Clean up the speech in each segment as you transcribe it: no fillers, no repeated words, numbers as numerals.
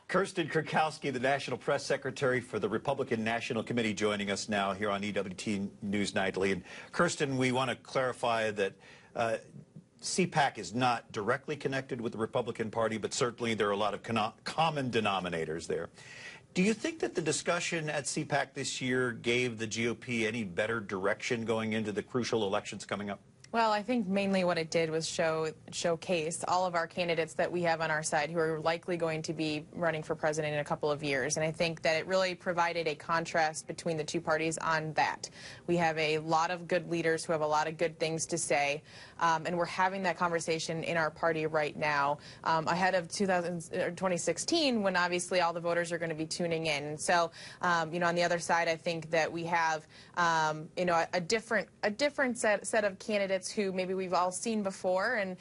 Kirsten Kukowski, the National Press Secretary for the Republican National Committee, joining us now here on EWTN News Nightly. And Kirsten, we want to clarify that CPAC is not directly connected with the Republican Party, but certainly there are a lot of common denominators there. Do you think that the discussion at CPAC this year gave the GOP any better direction going into the crucial elections coming up? Well, I think mainly what it did was showcase all of our candidates that we have on our side who are likely going to be running for president in a couple of years. And I think that it really provided a contrast between the two parties on that. We have a lot of good leaders who have a lot of good things to say, and we're having that conversation in our party right now ahead of 2016, when obviously all the voters are going to be tuning in. So, you know, on the other side, I think that we have, you know, a different set of candidates who maybe we've all seen before, and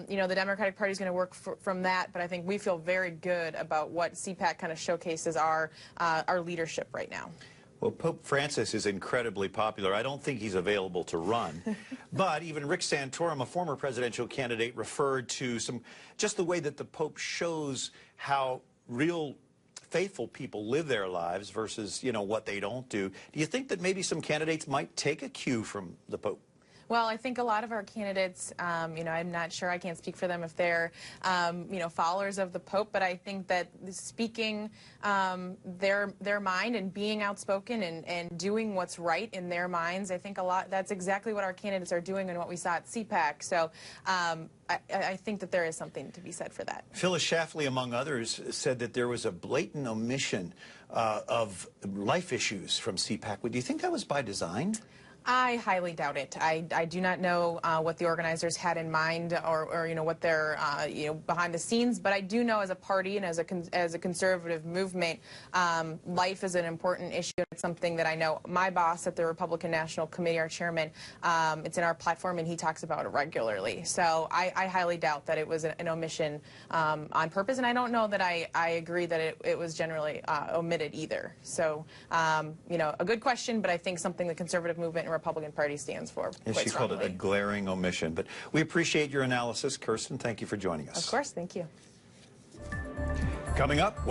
you know, the Democratic Party is going to work from that, but I think we feel very good about what CPAC kind of showcases our leadership right now. Well, Pope Francis is incredibly popular. I don't think he's available to run. But even Rick Santorum, a former presidential candidate, referred to just the way that the Pope shows how real faithful people live their lives versus, you know, what they don't do. Do you think that maybe some candidates might take a cue from the Pope? Well, I think a lot of our candidates, you know, I'm not sure, I can't speak for them if they're, you know, followers of the Pope, but I think that speaking their mind and being outspoken and doing what's right in their minds, I think that's exactly what our candidates are doing and what we saw at CPAC. So I think that there is something to be said for that. Phyllis Schlafly, among others, said that there was a blatant omission of life issues from CPAC. Do you think that was by design? I highly doubt it. I do not know what the organizers had in mind, or you know, what they're you know, behind the scenes. But I do know, as a party and as a conservative movement, life is an important issue. It's something that I know my boss at the Republican National Committee, our chairman, it's in our platform, and he talks about it regularly. So I highly doubt that it was an omission on purpose, and I don't know that I agree that it was generally omitted either. So you know, a good question, but I think something the conservative movement and Republican Party stands for. And she called it a glaring omission. But we appreciate your analysis, Kirsten. Thank you for joining us. Of course, thank you. Coming up,